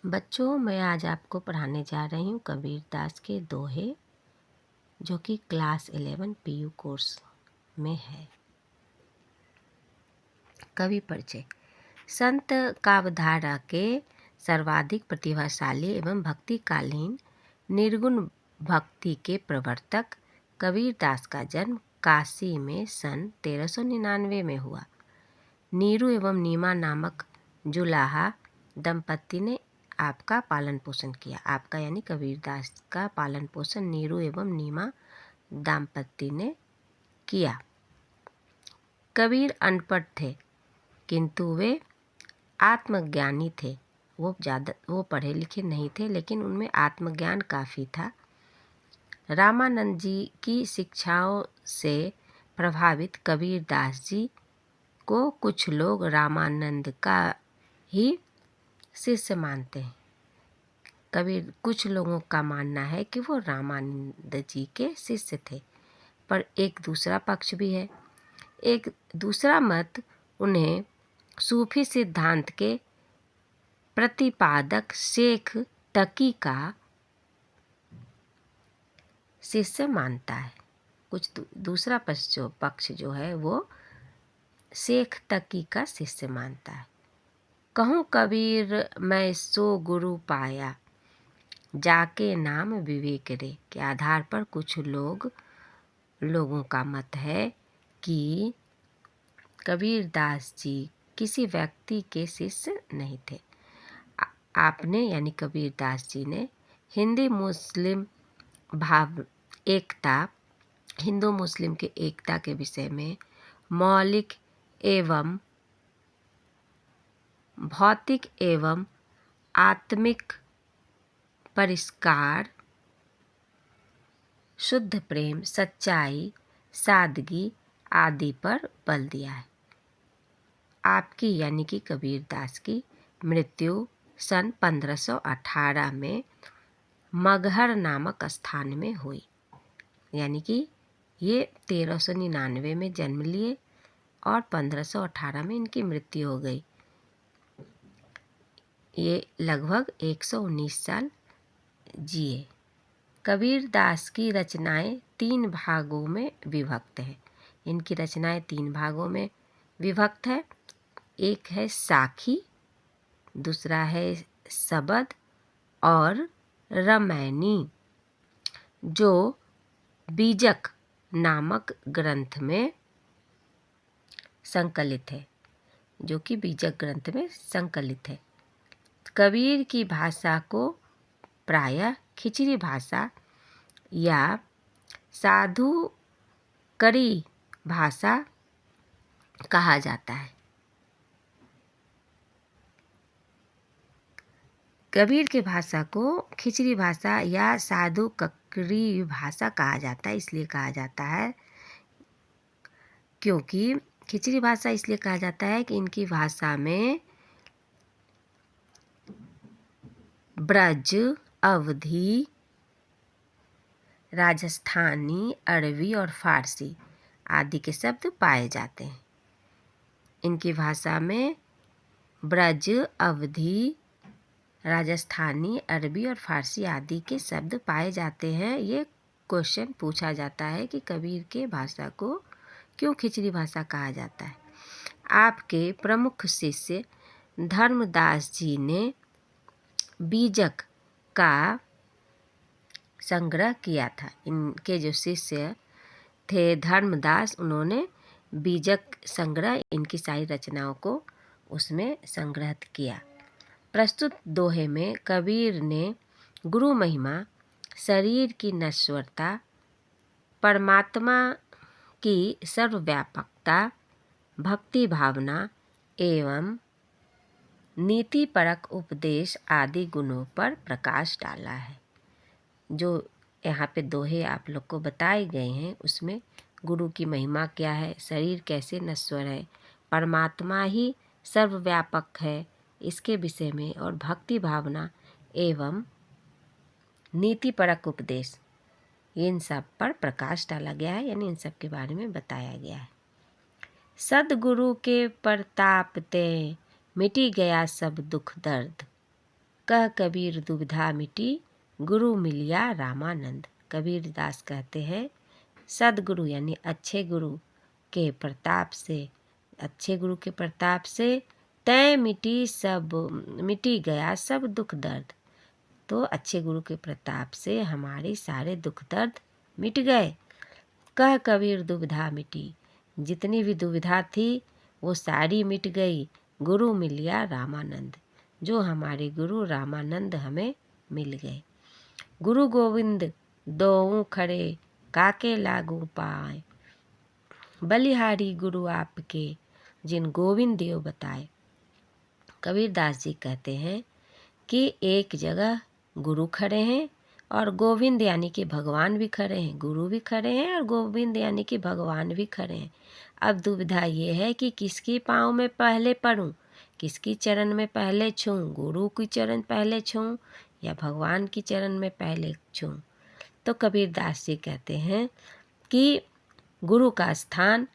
बच्चों, मैं आज आपको पढ़ाने जा रही हूँ कबीर दास के दोहे, जो कि क्लास 11 पीयू कोर्स में है। कवि परिचय। संत काव्यधारा के सर्वाधिक प्रतिभाशाली एवं भक्तिकालीन निर्गुण भक्ति के प्रवर्तक कबीर दास का जन्म काशी में सन 1399 में हुआ। नीरू एवं नीमा नामक जुलाहा दंपति ने आपका पालन पोषण किया। आपका यानी कबीर दास का पालन पोषण नीरू एवं नीमा दाम्पत्य ने किया। कबीर अनपढ़ थे, किंतु वे आत्मज्ञानी थे। वो पढ़े लिखे नहीं थे, लेकिन उनमें आत्मज्ञान काफ़ी था। रामानंद जी की शिक्षाओं से प्रभावित कबीर दास जी को कुछ लोग रामानंद का ही शिष्य मानते हैं। कुछ लोगों का मानना है कि वो रामानंद जी के शिष्य थे, पर एक दूसरा पक्ष भी है। एक दूसरा मत उन्हें सूफी सिद्धांत के प्रतिपादक शेख तकी का शिष्य मानता है। दूसरा पक्ष जो है वो शेख तकी का शिष्य मानता है। कहूँ कबीर मैं सो गुरु पाया, जाके नाम विवेक रे के आधार पर कुछ लोगों का मत है कि कबीर दास जी किसी व्यक्ति के शिष्य नहीं थे। आपने यानी कबीर दास जी ने हिंदू मुस्लिम के एकता के विषय में मौलिक एवं भौतिक एवं आत्मिक परिष्कार, शुद्ध प्रेम, सच्चाई, सादगी आदि पर बल दिया है। आपकी यानी कि कबीर दास की मृत्यु सन 1518 में मगहर नामक स्थान में हुई। यानी कि ये 1399 में जन्म लिए और 1518 में इनकी मृत्यु हो गई। ये लगभग 119 साल जिए। कबीर दास की रचनाएं 3 भागों में विभक्त है। इनकी रचनाएं 3 भागों में विभक्त है। एक है साखी, दूसरा है सबद और रामायणी, जो बीजक नामक ग्रंथ में संकलित है। कबीर की भाषा को प्रायः खिचड़ी भाषा या साधुकरी भाषा कहा जाता है। कबीर की भाषा को खिचड़ी भाषा या साधुकरी भाषा कहा जाता है। इसलिए कहा जाता है क्योंकि खिचड़ी भाषा इसलिए कहा जाता है कि इनकी भाषा में ब्रज, अवधी, राजस्थानी, अरबी और फारसी आदि के शब्द पाए जाते हैं। इनकी भाषा में ब्रज, अवधी, राजस्थानी, अरबी और फारसी आदि के शब्द पाए जाते हैं। ये क्वेश्चन पूछा जाता है कि कबीर के भाषा को क्यों खिचड़ी भाषा कहा जाता है। आपके प्रमुख शिष्य धर्मदास जी ने बीजक का संग्रह किया था। इनके जो शिष्य थे धर्मदास, उन्होंने बीजक संग्रह इनकी सारी रचनाओं को उसमें संग्रहित किया। प्रस्तुत दोहे में कबीर ने गुरु महिमा, शरीर की नश्वरता, परमात्मा की सर्वव्यापकता, भक्ति भावना एवं नीतिपरक उपदेश आदि गुणों पर प्रकाश डाला है। जो यहाँ पे दोहे आप लोग को बताए गए हैं, उसमें गुरु की महिमा क्या है, शरीर कैसे नश्वर है, परमात्मा ही सर्वव्यापक है, इसके विषय में, और भक्ति भावना एवं नीतिपरक उपदेश, इन सब पर प्रकाश डाला गया है। यानी इन सब के बारे में बताया गया है। सद्गुरु के प्रताप ते मिटी गया सब दुख दर्द, कह कबीर दुविधा मिटी, गुरु मिलिया रामानंद। कबीर दास कहते हैं सदगुरु यानी अच्छे गुरु के प्रताप से, अच्छे गुरु के प्रताप से तय मिटी गया सब दुख दर्द। तो अच्छे गुरु के प्रताप से हमारे सारे दुख दर्द मिट गए। कह कबीर दुविधा मिटी, जितनी भी दुविधा थी वो सारी मिट गई। गुरु मिलिया रामानंद, जो हमारे गुरु रामानंद हमें मिल गए। गुरु गोविंद दोऊ खड़े, काके लागू पाए। बलिहारी गुरु आपके, जिन गोविंद देव बताए। कबीर दास जी कहते हैं कि एक जगह गुरु खड़े हैं और गोविंद यानी कि भगवान भी खड़े हैं। गुरु भी खड़े हैं और गोविंद यानी कि भगवान भी खड़े हैं। अब दुविधा ये है कि किसकी पाँव में पहले पड़ूं, किसकी चरण में पहले छूं, गुरु की चरण पहले छूं या भगवान की चरण में पहले छूं। तो कबीर दास जी कहते हैं कि गुरु का स्थान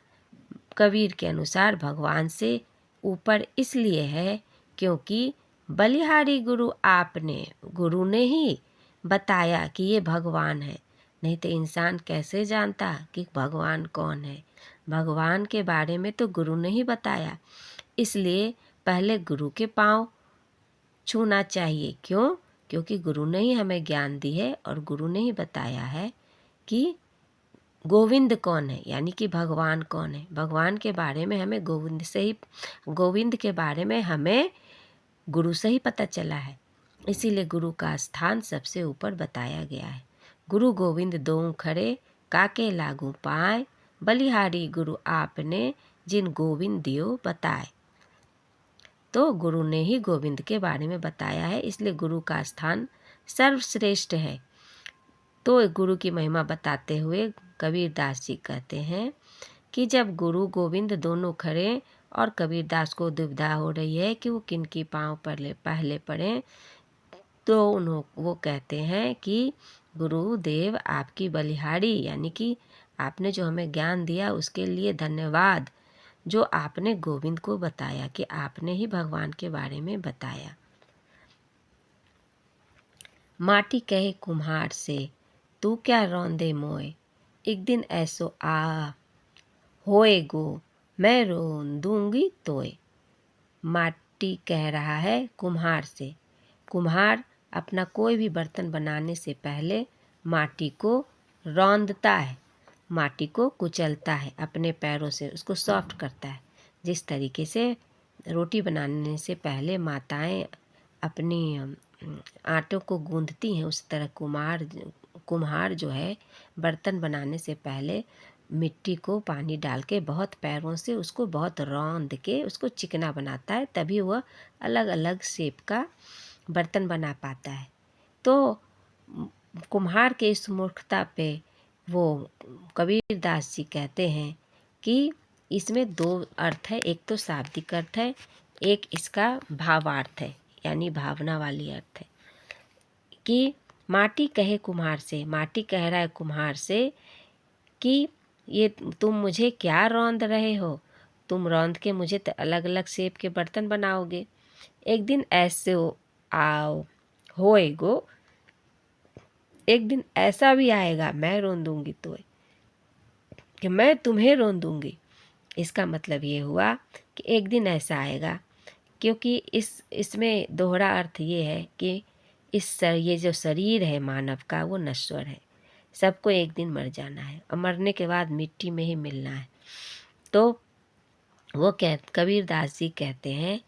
कबीर के अनुसार भगवान से ऊपर इसलिए है क्योंकि बलिहारी गुरु ने ही बताया कि ये भगवान है। नहीं तो इंसान कैसे जानता कि भगवान कौन है। भगवान के बारे में तो गुरु ने ही बताया, इसलिए पहले गुरु के पांव छूना चाहिए। क्यों? क्योंकि गुरु ने ही हमें ज्ञान दी है और गुरु ने ही बताया है कि गोविंद कौन है, यानी कि भगवान कौन है। भगवान के बारे में हमें गोविंद के बारे में हमें गुरु से ही पता चला है, इसीलिए गुरु का स्थान सबसे ऊपर बताया गया है। गुरु गोविंद दोऊ खड़े, काके लागू पाए। बलिहारी गुरु आपने, जिन गोविंद दियो बताए। तो गुरु ने ही गोविंद के बारे में बताया है, इसलिए गुरु का स्थान सर्वश्रेष्ठ है। तो गुरु की महिमा बताते हुए कबीर दास जी कहते हैं कि जब गुरु गोविंद दोनों खड़े और कबीर दास को दुविधा हो रही है कि वो किन की पाँव पर पहले पड़े, तो वो कहते हैं कि गुरुदेव आपकी बलिहारी यानी कि आपने जो हमें ज्ञान दिया उसके लिए धन्यवाद, जो आपने गोविंद को बताया कि आपने ही भगवान के बारे में बताया। माटी कहे कुम्हार से, तू क्या रौंदे मोए। एक दिन ऐसो आ होए गो, मैं रोन दूंगी तोए। माटी कह रहा है कुम्हार से। कुम्हार अपना कोई भी बर्तन बनाने से पहले माटी को रौंदता है, माटी को कुचलता है, अपने पैरों से उसको सॉफ्ट करता है। जिस तरीके से रोटी बनाने से पहले माताएं अपनी आटों को गूंथती हैं, उस तरह कुम्हार जो है बर्तन बनाने से पहले मिट्टी को पानी डाल के बहुत पैरों से उसको बहुत रौंद के उसको चिकना बनाता है, तभी वह अलग अलग शेप का बर्तन बना पाता है। तो कुम्हार के इस मूर्खता पे वो कबीर दास जी कहते हैं कि इसमें दो अर्थ है, एक तो शाब्दिक अर्थ है, एक इसका भावार्थ है, यानी भावना वाली अर्थ है कि माटी कहे कुम्हार से, माटी कह रहा है कुम्हार से कि ये तुम मुझे क्या रौंद रहे हो, तुम रौंद के मुझे अलग अलग शेप के बर्तन बनाओगे। एक दिन ऐसे आओ होएगो, एक दिन ऐसा भी आएगा मैं रौंदूंगी तो, कि मैं तुम्हें रौंदूंगी। इसका मतलब ये हुआ कि एक दिन ऐसा आएगा, क्योंकि इसमें दोहरा अर्थ ये है कि ये जो शरीर है मानव का वो नश्वर है, सबको एक दिन मर जाना है और मरने के बाद मिट्टी में ही मिलना है। तो वो कबीर दास जी कहते हैं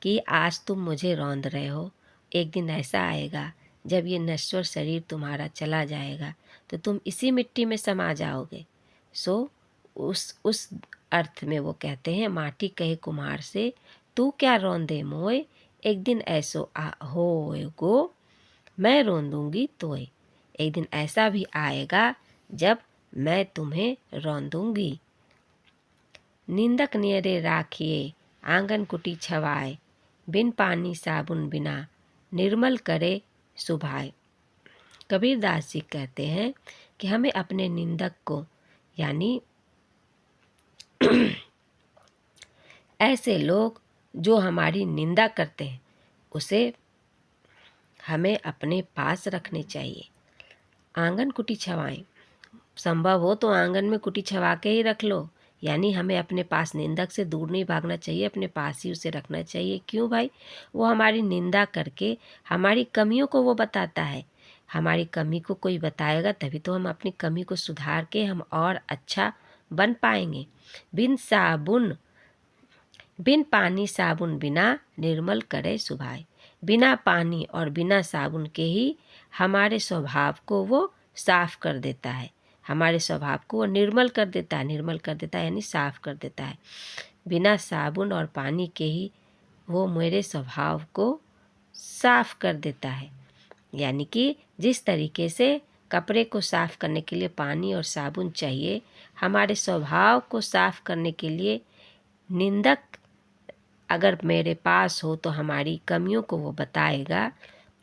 कि आज तुम मुझे रौंद रहे हो, एक दिन ऐसा आएगा जब ये नश्वर शरीर तुम्हारा चला जाएगा तो तुम इसी मिट्टी में समा जाओगे। सो उस अर्थ में वो कहते हैं माटी कहे कुम्हार से, तू क्या रौंदे मोए। एक दिन ऐसो होएगो, मैं रौंदूंगी तोए। एक दिन ऐसा भी आएगा जब मैं तुम्हें रौंदूंगी। निंदक नियरे राखिए, आंगन कुटी छवाए। बिन पानी साबुन बिना, निर्मल करे सुभाए। कबीर दास जी कहते हैं कि हमें अपने निंदक को यानी ऐसे लोग जो हमारी निंदा करते हैं उसे हमें अपने पास रखने चाहिए। आंगन कुटी छवाएं, संभव हो तो आंगन में कुटी छवा के ही रख लो, यानी हमें अपने पास निंदक से दूर नहीं भागना चाहिए, अपने पास ही उसे रखना चाहिए। क्यों भाई? वो हमारी निंदा करके हमारी कमियों को वो बताता है। हमारी कमी को कोई बताएगा तभी तो हम अपनी कमी को सुधार के हम और अच्छा बन पाएंगे। बिन पानी साबुन बिना निर्मल करे सुभाए। बिना पानी और बिना साबुन के ही हमारे स्वभाव को वो साफ कर देता है, हमारे स्वभाव को वो निर्मल कर देता है। निर्मल कर देता है यानी साफ कर देता है। बिना साबुन और पानी के ही वो मेरे स्वभाव को साफ कर देता है। यानी कि जिस तरीके से कपड़े को साफ करने के लिए पानी और साबुन चाहिए, हमारे स्वभाव को साफ करने के लिए निंदक अगर मेरे पास हो तो हमारी कमियों को वो बताएगा,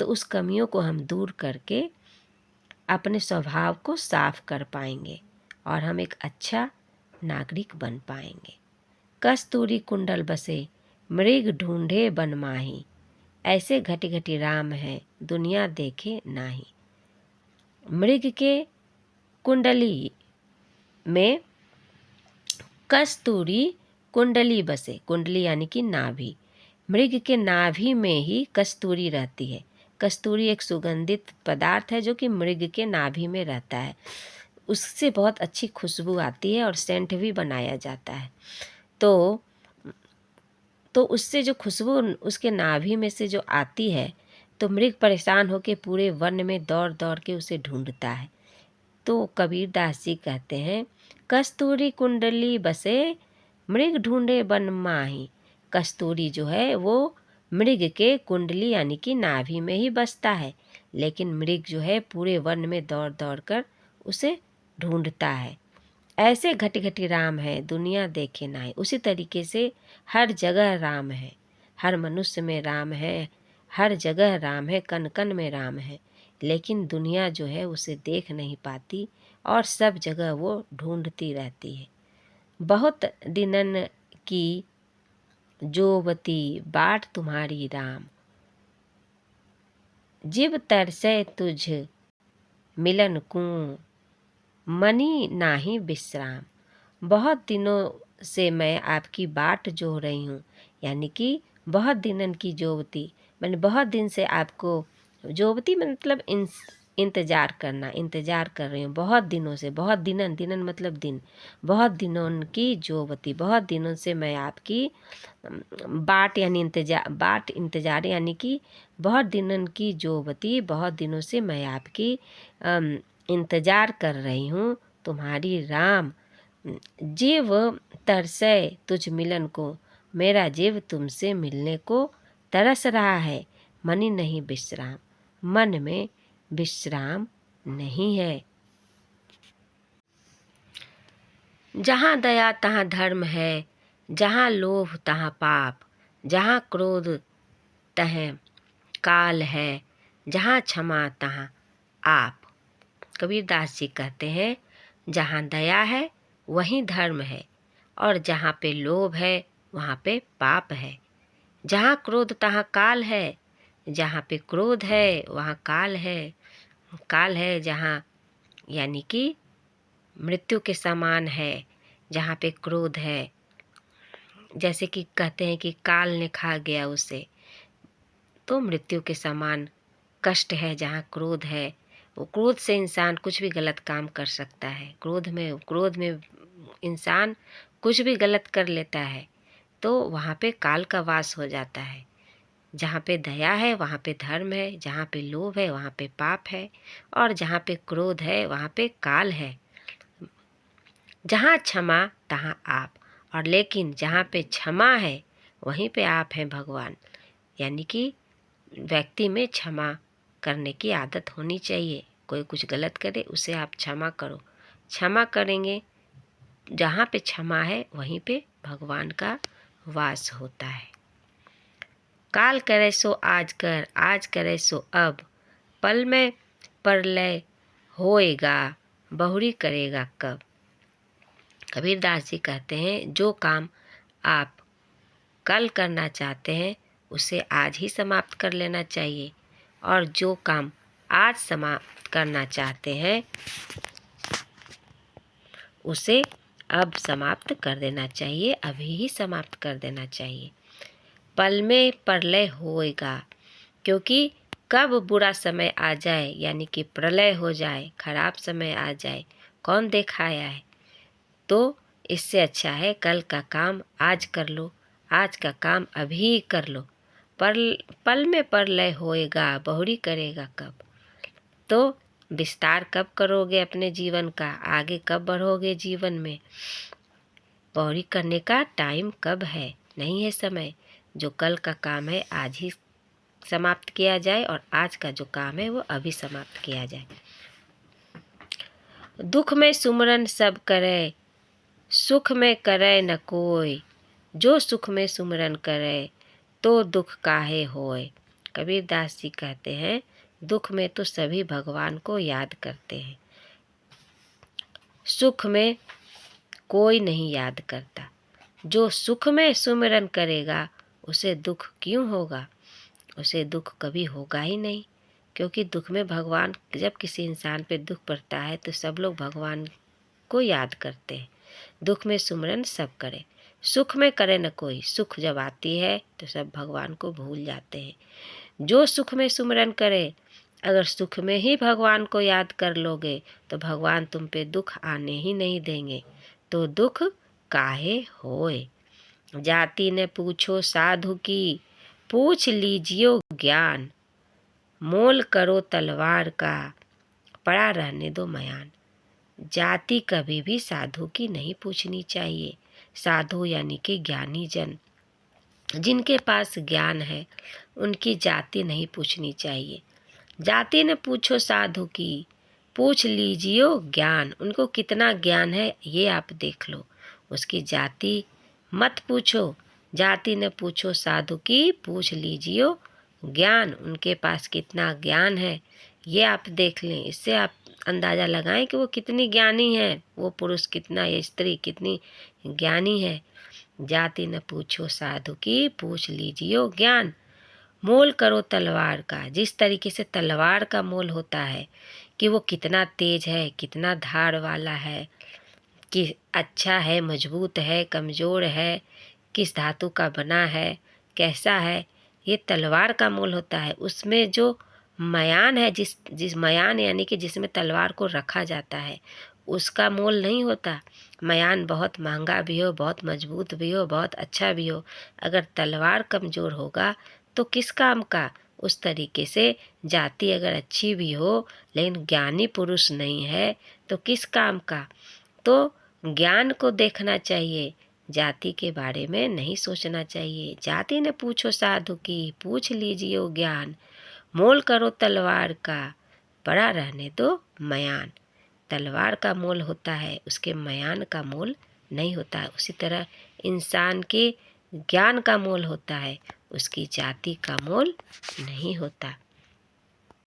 तो उस कमियों को हम दूर करके अपने स्वभाव को साफ कर पाएंगे और हम एक अच्छा नागरिक बन पाएंगे। कस्तूरी कुंडल बसे मृग ढूंढे बन माही, ऐसे घटी घटी राम है दुनिया देखे नाही। मृग के कुंडली में कस्तूरी कुंडली बसे, कुंडली यानी कि नाभि, मृग के नाभि में ही कस्तूरी रहती है। कस्तूरी एक सुगंधित पदार्थ है जो कि मृग के नाभि में रहता है। उससे बहुत अच्छी खुशबू आती है और सेंट भी बनाया जाता है। तो उससे जो खुशबू उसके नाभि में से जो आती है, तो मृग परेशान होकर पूरे वन में दौड़ दौड़ के उसे ढूंढता है। तो कबीरदास जी कहते हैं, कस्तूरी कुंडली बसे मृग ढूंढे बन माही। कस्तूरी जो है वो मृग के कुंडली यानी कि नाभि में ही बसता है, लेकिन मृग जो है पूरे वन में दौड़ दौड़ कर उसे ढूंढता है। ऐसे घटी घटी राम है दुनिया देखे नाई। उसी तरीके से हर जगह राम है, हर मनुष्य में राम है, हर जगह राम है, कण कण में राम है, लेकिन दुनिया जो है उसे देख नहीं पाती और सब जगह वो ढूंढती रहती है। बहुत दिनन की जोवती बाट तुम्हारी राम, जिब तरसै तुझ मिलन को मनी नाही विश्राम। बहुत दिनों से मैं आपकी बाट जो रही हूँ, यानी कि बहुत दिनन की जोवती, मैंने बहुत दिन से आपको, जोवती मतलब इंतज़ार करना, इंतज़ार कर रही हूँ बहुत दिनों से। बहुत दिनन, दिनन मतलब दिन, बहुत दिनों की जोवती, बहुत दिनों से मैं आपकी बाट यानी इंतजार, बाट इंतजार यानी कि बहुत दिनन की जोवती, बहुत दिनों से मैं आपकी इंतज़ार कर रही हूँ तुम्हारी राम। जीव तरसे तुझ मिलन को, मेरा जीव तुमसे मिलने को तरस रहा है। मनी नहीं विश्राम, मन में विश्राम नहीं है। जहाँ दया तहाँ धर्म है, जहाँ लोभ तहाँ पाप, जहाँ क्रोध तहाँ काल है, जहाँ क्षमा तहाँ आप। कबीरदास जी कहते हैं, जहाँ दया है वहीं धर्म है, और जहाँ पे लोभ है वहाँ पे पाप है। जहाँ क्रोध तहाँ काल है, जहाँ पे क्रोध है वहाँ काल है। काल है जहाँ यानी कि मृत्यु के समान है, जहाँ पे क्रोध है। जैसे कि कहते हैं कि काल ने खा गया उसे, तो मृत्यु के समान कष्ट है जहाँ क्रोध है। वो क्रोध से इंसान कुछ भी गलत काम कर सकता है। क्रोध में इंसान कुछ भी गलत कर लेता है, तो वहाँ पे काल का वास हो जाता है। जहाँ पे दया है वहाँ पे धर्म है, जहाँ पे लोभ है वहाँ पे पाप है, और जहाँ पे क्रोध है वहाँ पे काल है। जहाँ क्षमा तहाँ आप, और लेकिन जहाँ पे क्षमा है वहीं पे आप हैं भगवान। यानी कि व्यक्ति में क्षमा करने की आदत होनी चाहिए। कोई कुछ गलत करे उसे आप क्षमा करो, क्षमा करेंगे, जहाँ पे क्षमा है वहीं पे भगवान का वास होता है। काल करे सो आज कर, आज करे सो अब, पल में प्रलय होएगा, बहुरी करेगा कब। कबीरदास जी कहते हैं, जो काम आप कल करना चाहते हैं उसे आज ही समाप्त कर लेना चाहिए, और जो काम आज समाप्त करना चाहते हैं उसे अब समाप्त कर देना चाहिए, अभी ही समाप्त कर देना चाहिए। पल में प्रलय होएगा, क्योंकि कब बुरा समय आ जाए यानी कि प्रलय हो जाए, खराब समय आ जाए, कौन देखाया है। तो इससे अच्छा है कल का काम आज कर लो, आज का काम अभी कर लो। पल में प्रलय होएगा, बहुरी करेगा कब। तो विस्तार कब करोगे अपने जीवन का, आगे कब बढ़ोगे जीवन में। बहुरी करने का टाइम कब है, नहीं है समय। जो कल का काम है आज ही समाप्त किया जाए और आज का जो काम है वो अभी समाप्त किया जाए। दुख में सुमरन सब करे, सुख में करे न कोई। जो सुख में सुमरन करे तो दुख काहे होए। कबीरदास जी कहते हैं दुख में तो सभी भगवान को याद करते हैं, सुख में कोई नहीं याद करता। जो सुख में सुमिरन करेगा उसे दुख क्यों होगा, उसे दुख कभी होगा ही नहीं। क्योंकि दुख में भगवान, जब किसी इंसान पे दुख पड़ता है तो सब लोग भगवान को याद करते हैं। दुख में सुमिरन सब करे, सुख में करे न कोई। सुख जब आती है तो सब भगवान को भूल जाते हैं। जो सुख में सुमिरन करे, अगर सुख में ही भगवान को याद कर लोगे तो भगवान तुम पे दुख आने ही नहीं देंगे। तो दुख काहे होए। जाति ने पूछो साधु की, पूछ लीजियो ज्ञान। मोल करो तलवार का, पड़ा रहने दो मयान। जाति कभी भी साधु की नहीं पूछनी चाहिए। साधु यानी कि ज्ञानी जन, जिनके पास ज्ञान है उनकी जाति नहीं पूछनी चाहिए। जाति ने पूछो साधु की, पूछ लीजियो ज्ञान। उनको कितना ज्ञान है ये आप देख लो, उसकी जाति मत पूछो। जाति ने पूछो साधु की, पूछ लीजियो ज्ञान। उनके पास कितना ज्ञान है ये आप देख लें। इससे आप अंदाज़ा लगाएं कि वो कितनी ज्ञानी है, वो पुरुष कितना, ये स्त्री कितनी ज्ञानी है। जाति न पूछो साधु की, पूछ लीजियो ज्ञान। मोल करो तलवार का। जिस तरीके से तलवार का मोल होता है कि वो कितना तेज है, कितना धार वाला है, कि अच्छा है, मजबूत है, कमज़ोर है, किस धातु का बना है, कैसा है, ये तलवार का मोल होता है। उसमें जो मयान है, जिस मयान यानी कि जिसमें तलवार को रखा जाता है, उसका मोल नहीं होता। मयान बहुत महंगा भी हो, बहुत मजबूत भी हो, बहुत अच्छा भी हो, अगर तलवार कमज़ोर होगा तो किस काम का। उस तरीके से जाति अगर अच्छी भी हो लेकिन ज्ञानी पुरुष नहीं है तो किस काम का। तो ज्ञान को देखना चाहिए, जाति के बारे में नहीं सोचना चाहिए। जाति ने पूछो साधु की, पूछ लीजिए ज्ञान। मोल करो तलवार का, पड़ा रहने दो मयान। तलवार का मोल होता है, उसके मयान का मोल नहीं होता है। उसी तरह इंसान के ज्ञान का मोल होता है, उसकी जाति का मोल नहीं होता।